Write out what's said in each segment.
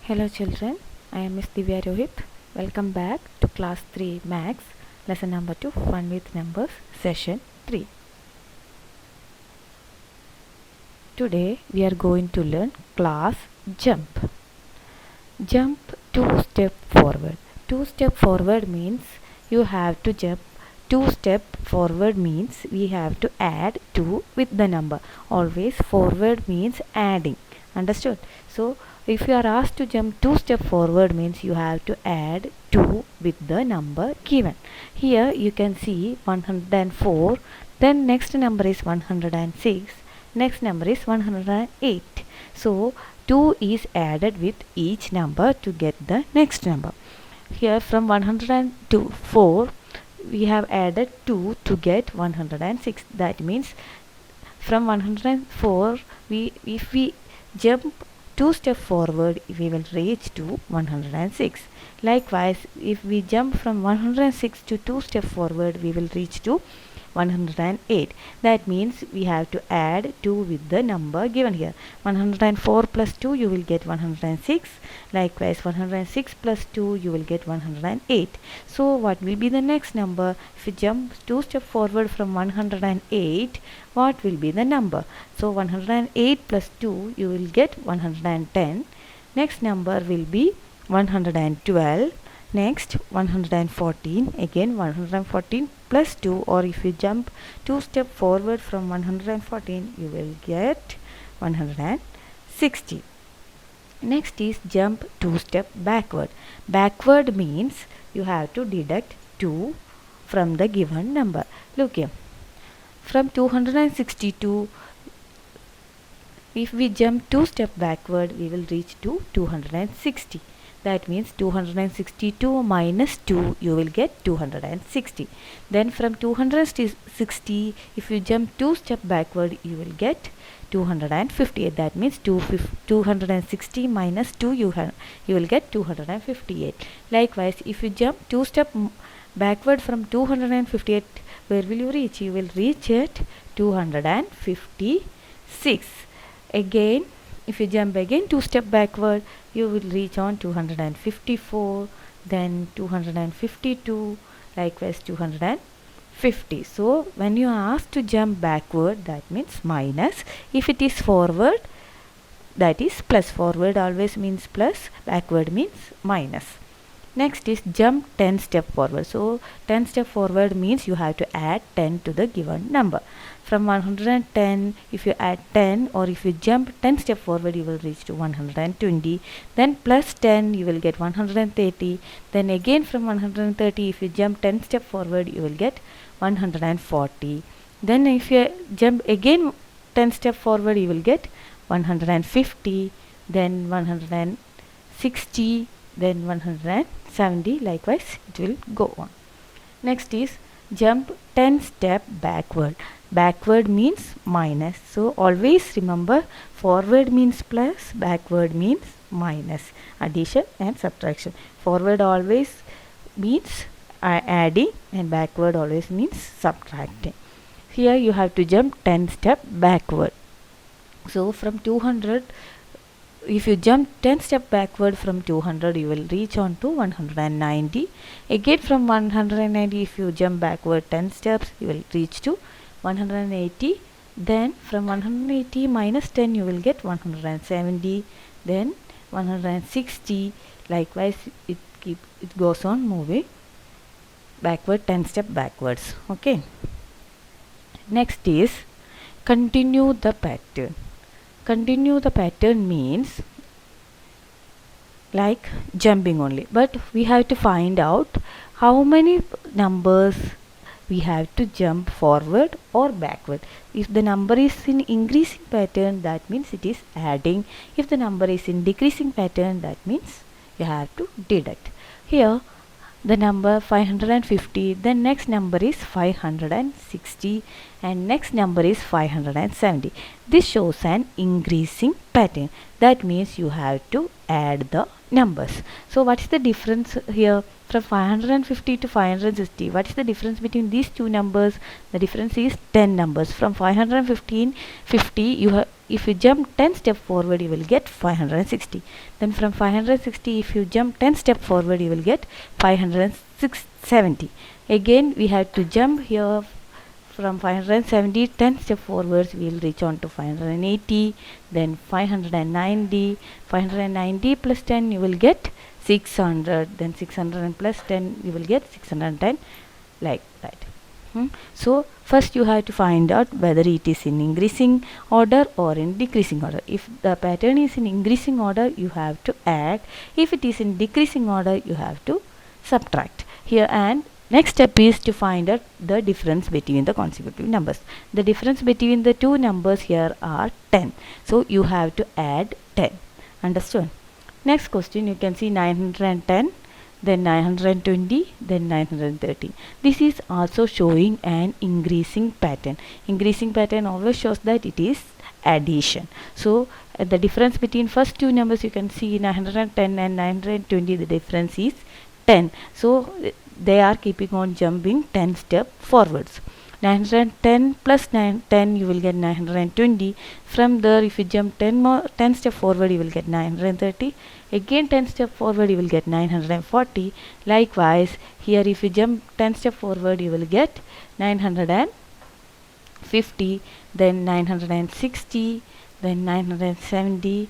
Hello children, I am Miss Divya Rohit. Welcome back to class 3 Maths, lesson number 2, Fun with Numbers, session 3. Today we are going to learn class jump. Jump 2 step forward. 2 step forward means you have to jump 2 step forward means we have to add 2 with the number. Always forward means adding. Understood? So if you are asked to jump 2 step forward means you have to add 2 with the number given. Here you can see 104, then next number is 106, next number is 108. So 2 is added with each number to get the next number. Here from 104 we have added 2 to get 106. That means from 104 if we jump 2 steps forward we will reach to 106. Likewise, if we jump from 106 to 2 steps forward we will reach to 108. That means we have to add 2 with the number given here. 104 plus 2 you will get 106. Likewise 106 plus 2 you will get 108. So what will be the next number? If you jump 2 steps forward from 108, what will be the number? So 108 plus 2 you will get 110. Next number will be 112. Next 114, again 114 plus 2, or if you jump 2 steps forward from 114 you will get 160. Next is jump 2 step backward. Backward means you have to deduct 2 from the given number. Look here, from 262 if we jump 2 steps backward we will reach to 260. That means 262 minus 2 you will get 260. Then from 260 if you jump 2 steps backward you will get 258. That means 260 minus 2 you will get 258. Likewise if you jump 2 steps backward from 258, where will you reach? You will reach at 256. Again if you jump again 2 steps backward you will reach on 254, then 252, likewise 250. So when you are asked to jump backward that means minus. If it is forward that is plus. Forward always means plus, backward means minus. Next is jump 10 step forward. So 10 step forward means you have to add 10 to the given number. From 110 if you add 10, or if you jump 10 step forward you will reach to 120. Then plus 10 you will get 130. Then again from 130 if you jump 10 step forward you will get 140. Then if you jump again 10 step forward you will get 150, then 160, then 170. Likewise it will go on. Next is jump 10 step backward. Backward means minus. So always remember, forward means plus, backward means minus. Addition and subtraction. Forward always means adding and backward always means subtracting. Here you have to jump 10 step backward. So from 200 if you jump 10 step backward from 200 you will reach on to 190. Again from 190 if you jump backward 10 steps you will reach to 180. Then from 180 minus 10 you will get 170, then 160. Likewise it goes on moving backward 10 step backwards. Okay, next is continue the pattern. Continue the pattern means like jumping only, but we have to find out how many numbers we have to jump forward or backward. If the number is in increasing pattern that means it is adding. If the number is in decreasing pattern that means you have to deduct. Here the number 550, then next number is 560 and next number is 570. This shows an increasing pattern. That means you have to add the numbers. So what is the difference here from 550 to 560? What is the difference between these two numbers? The difference is 10 numbers. From 515 50 you have, if you jump 10 step forward you will get 560. Then from 560 if you jump 10 step forward you will get 570. Again we have to jump here from 570 10 step forwards we will reach on to 580, then 590. 590 plus 10 you will get 600, then 600 and plus 10 you will get 610, like that. So first you have to find out whether it is in increasing order or in decreasing order. If the pattern is in increasing order you have to add, if it is in decreasing order you have to subtract here. And next step is to find out the difference between the consecutive numbers. The difference between the two numbers here are 10. So you have to add 10. Understood? Next question, you can see 910, then 920, then 930. This is also showing an increasing pattern. Increasing pattern always shows that it is addition. So the difference between first two numbers, you can see 910 and 920, the difference is 10. So they are keeping on jumping 10 step forwards. 910 plus 10 you will get 920. From there if you jump 10 step forward you will get 930. Again 10 step forward you will get 940. Likewise here if you jump 10 step forward you will get 950, then 960, then 970,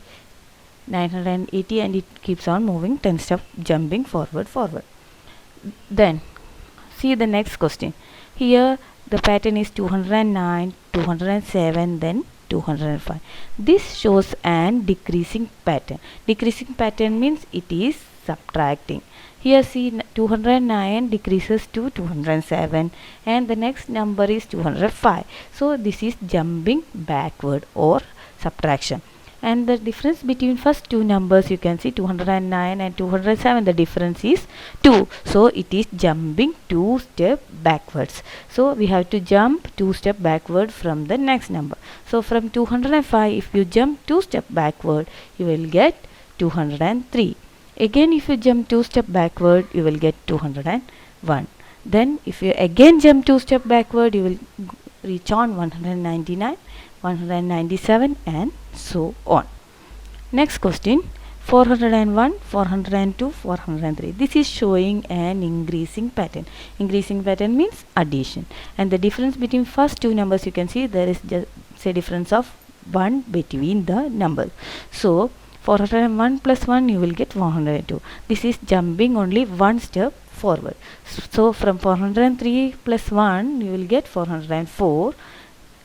980, and it keeps on moving 10 step jumping forward. Then see the next question. Here the pattern is 209, 207, then 205. This shows an decreasing pattern. Decreasing pattern means it is subtracting. Here see 209 decreases to 207 and the next number is 205. So this is jumping backward or subtraction. And the difference between first two numbers, you can see 209 and 207, the difference is 2. So it is jumping 2 step backwards. So we have to jump 2 step backward from the next number. So from 205 if you jump 2 step backward you will get 203. Again if you jump 2 step backward you will get 201. Then if you again jump 2 step backward you will reach on 199, 197, and so on. Next question, 401, 402, 403. This is showing an increasing pattern. Increasing pattern means addition. And the difference between first two numbers, you can see there is just a difference of 1 between the numbers. So 401 plus 1 you will get 402. This is jumping only 1 step forward. So from 403 plus 1 you will get 404.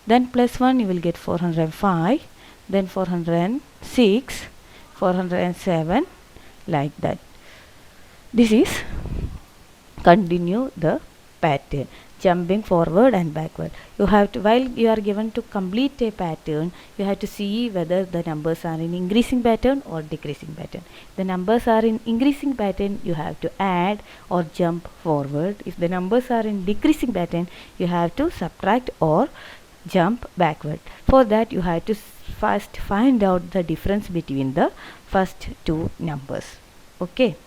Then plus 1 you will get 405, then 406, 407, like that. This is continue the pattern, jumping forward and backward. You have to, while you are given to complete a pattern, you have to see whether the numbers are in increasing pattern or decreasing pattern. The numbers are in increasing pattern, you have to add or jump forward. If the numbers are in decreasing pattern, you have to subtract or jump backward. For that you have to first find out the difference between the first two numbers. Okay.